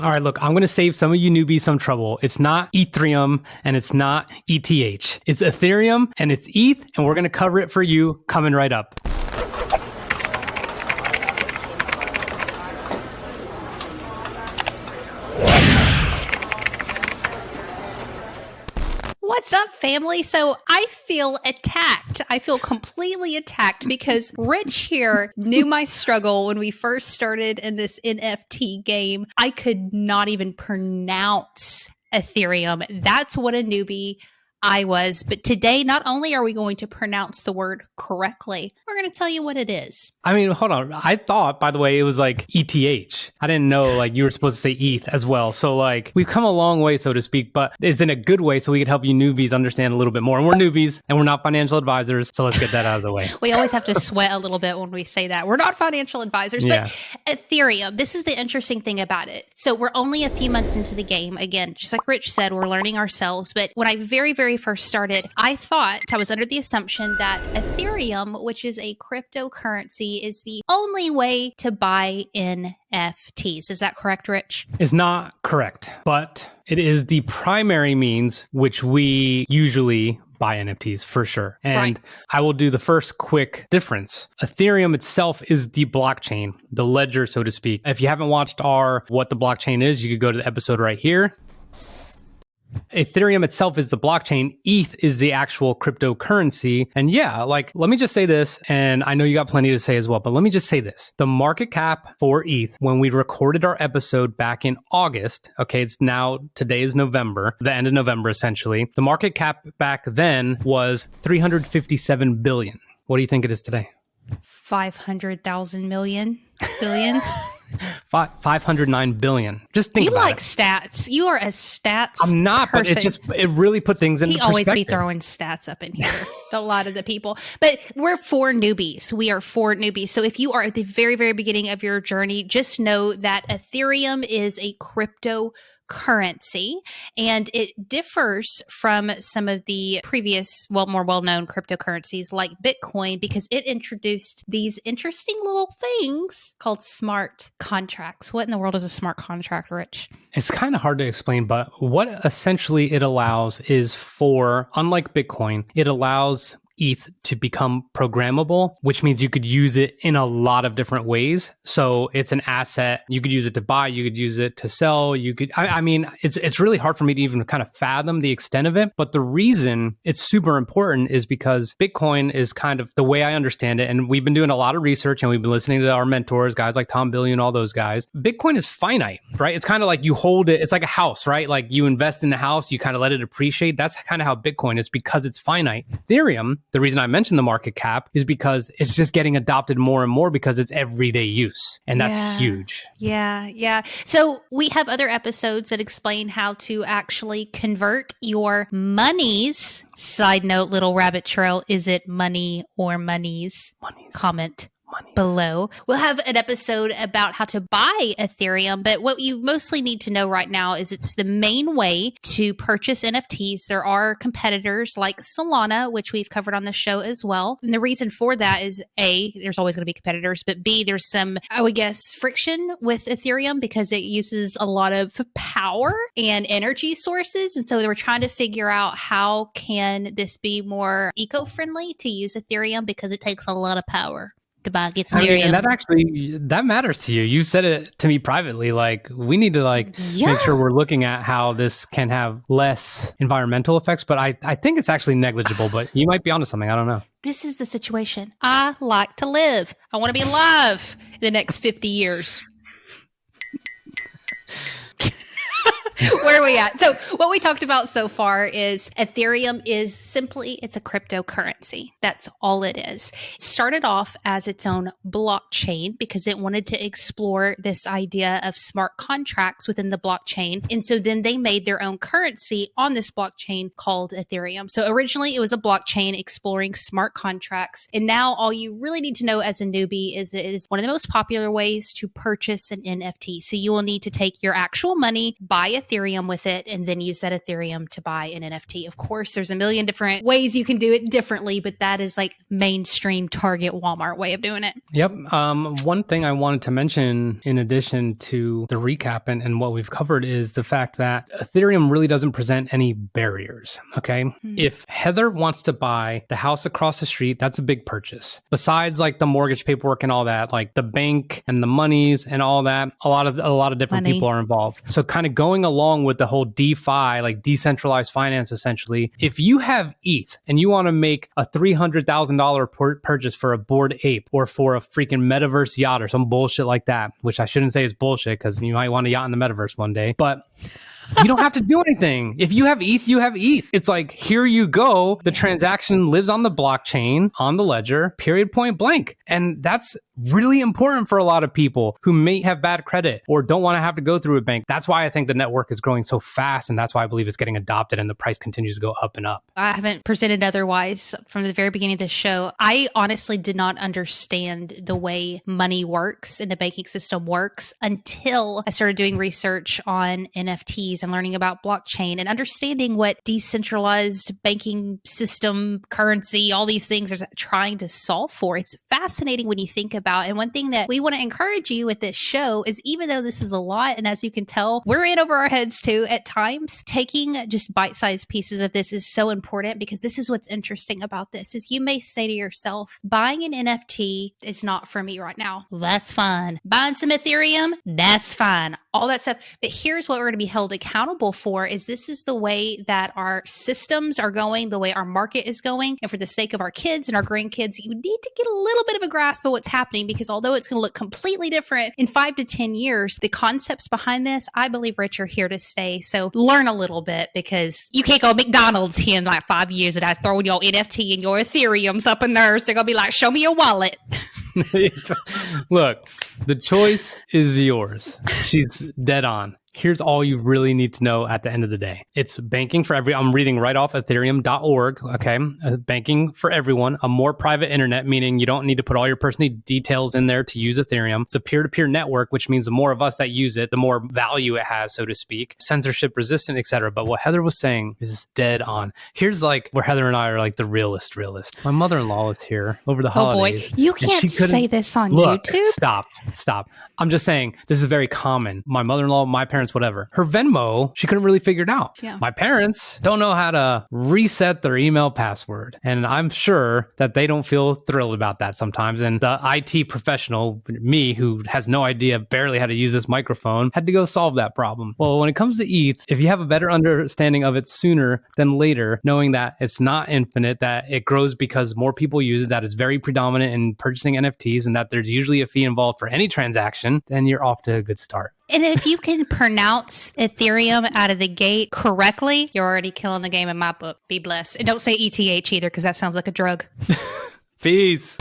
All right, look, I'm going to save some of you newbies some trouble. It's not Ethereum and it's not ETH. It's Ethereum and it's ETH, and we're going to cover it for you coming right up. What's up, family? So I feel attacked. I feel completely attacked because Rich here knew my struggle when we first started in this NFT game. I could not even pronounce Ethereum. That's what a newbie I was. But today, not only are we going to pronounce the word correctly, we're going to tell you what it is. I mean, hold on. I thought, by the way, it was like ETH. I didn't know like you were supposed to say ETH as well. So like we've come a long way, so to speak, but it's in a good way so we can help you newbies understand a little bit more. And we're newbies and we're not financial advisors. So let's get that out of the way. We always have to sweat a little bit when we say that. We're not financial advisors, but Ethereum, this is the interesting thing about it. So we're only a few months into the game. Again, just like Rich said, we're learning ourselves. But when I very first started, I was under the assumption that Ethereum, which is a cryptocurrency, is the only way to buy NFTs. Is that correct, Rich? It's not correct, but it is the primary means which we usually buy NFTs for sure. And I will do the first quick difference. Ethereum itself is the blockchain, the ledger, so to speak. If you haven't watched our What the Blockchain Is, you could go to the episode right here. Ethereum itself is the blockchain. ETH is the actual cryptocurrency. And yeah, like, let me just say this, and I know you got plenty to say as well, but let me just say this. The market cap for ETH, when we recorded our episode back in August, okay, today is November, the end of November, essentially. The market cap back then was 357 billion. What do you think it is today? 500,000 million billion. 509 billion. Just think about it. You like stats. You are a stats I'm not, person. But it really puts things in perspective. He always be throwing stats up in here. A lot of the people. But we're for newbies. We are for newbies. So if you are at the very beginning of your journey, just know that Ethereum is a cryptocurrency, and it differs from some of the previous, more well-known cryptocurrencies like Bitcoin because it introduced these interesting little things called smart contracts. What in the world is a smart contract, Rich? It's kind of hard to explain, but what essentially it allows is unlike Bitcoin, it allows ETH to become programmable, which means you could use it in a lot of different ways. So it's an asset. You could use it to buy, you could use it to sell. It's really hard for me to even kind of fathom the extent of it. But the reason it's super important is because Bitcoin is kind of the way I understand it. And we've been doing a lot of research and we've been listening to our mentors, guys like Tom Billion, all those guys. Bitcoin is finite, right? It's kind of like you hold it. It's like a house, right? Like you invest in the house, you kind of let it appreciate. That's kind of how Bitcoin is because it's finite. Ethereum, the reason I mentioned the market cap is because it's just getting adopted more and more because it's everyday use. And that's huge. Yeah. So we have other episodes that explain how to actually convert your monies. Side note, little rabbit trail. Is it money or monies? Comment below. We'll have an episode about how to buy Ethereum, but what you mostly need to know right now is it's the main way to purchase NFTs. There are competitors like Solana, which we've covered on the show as well. And the reason for that is A, there's always going to be competitors, but B, there's some, I would guess, friction with Ethereum because it uses a lot of power and energy sources. And so they were trying to figure out how can this be more eco-friendly to use Ethereum because it takes a lot of power to buy, get some Ethereum. And that matters to you. You said it to me privately. Like we need to make sure we're looking at how this can have less environmental effects. But I think it's actually negligible. But you might be onto something. I don't know. This is the situation. I like to live. I want to be alive in the next 50 years. Where are we at? So what we talked about so far is Ethereum is simply, it's a cryptocurrency. That's all it is. It started off as its own blockchain because it wanted to explore this idea of smart contracts within the blockchain. And so then they made their own currency on this blockchain called Ethereum. So originally it was a blockchain exploring smart contracts. And now all you really need to know as a newbie is that it is one of the most popular ways to purchase an NFT. So you will need to take your actual money, buy Ethereum, Ethereum with it and then use that Ethereum to buy an NFT. Of course, there's a million different ways you can do it differently, but that is like mainstream Target Walmart way of doing it. Yep. One thing I wanted to mention in addition to the recap and what we've covered is the fact that Ethereum really doesn't present any barriers. Okay. If Heather wants to buy the house across the street, that's a big purchase. Besides like the mortgage paperwork and all that, like the bank and the monies and all that, a lot of different people are involved. So kind of going along with the whole DeFi, like decentralized finance, essentially, if you have ETH and you want to make a $300,000 purchase for a Bored Ape or for a freaking metaverse yacht or some bullshit like that, which I shouldn't say is bullshit because you might want a yacht in the metaverse one day, but you don't have to do anything. If you have ETH, you have ETH. It's like, here you go. The transaction lives on the blockchain, on the ledger, period, point blank. And that's really important for a lot of people who may have bad credit or don't want to have to go through a bank. That's why I think the network is growing so fast. And that's why I believe it's getting adopted and the price continues to go up and up. I haven't presented otherwise from the very beginning of this show. I honestly did not understand the way money works and the banking system works until I started doing research on NFTs and learning about blockchain and understanding what decentralized banking system, currency, all these things are trying to solve for. It's fascinating when you think about. And one thing that we want to encourage you with this show is, even though this is a lot, and as you can tell, we're in over our heads too at times, taking just bite-sized pieces of this is so important, because this is what's interesting about this is you may say to yourself, buying an NFT is not for me right now. That's fine. Buying some Ethereum, that's fine. All that stuff. But here's what we're going to be held accountable for is this is the way that our systems are going, the way our market is going. And for the sake of our kids and our grandkids, you need to get a little bit of a grasp of what's happening, because although it's going to look completely different in 5 to 10 years, the concepts behind this, I believe, Rich, are here to stay. So learn a little bit, because you can't go to McDonald's here in like 5 years without throwing your NFT and your Ethereums up in theirs. They're going to be like, show me your wallet. Look, the choice is yours. She's dead on. Here's all you really need to know at the end of the day. It's banking for I'm reading right off ethereum.org, okay? Banking for everyone, a more private internet, meaning you don't need to put all your personal details in there to use Ethereum. It's a peer-to-peer network, which means the more of us that use it, the more value it has, so to speak. Censorship resistant, etc. But what Heather was saying is dead on. Here's like where Heather and I are like the realist. My mother-in-law is here over the holidays. Oh boy, you can't say this on YouTube. Stop. I'm just saying this is very common. My mother-in-law, my parents, whatever. Her Venmo, she couldn't really figure it out. Yeah. My parents don't know how to reset their email password. And I'm sure that they don't feel thrilled about that sometimes. And the IT professional, me, who has no idea barely how to use this microphone, had to go solve that problem. Well, when it comes to ETH, if you have a better understanding of it sooner than later, knowing that it's not infinite, that it grows because more people use it, that it's very predominant in purchasing NFTs, and that there's usually a fee involved for any transaction, then you're off to a good start. And if you can pronounce Ethereum out of the gate correctly, you're already killing the game in my book. Be blessed. And don't say ETH either, because that sounds like a drug. Peace.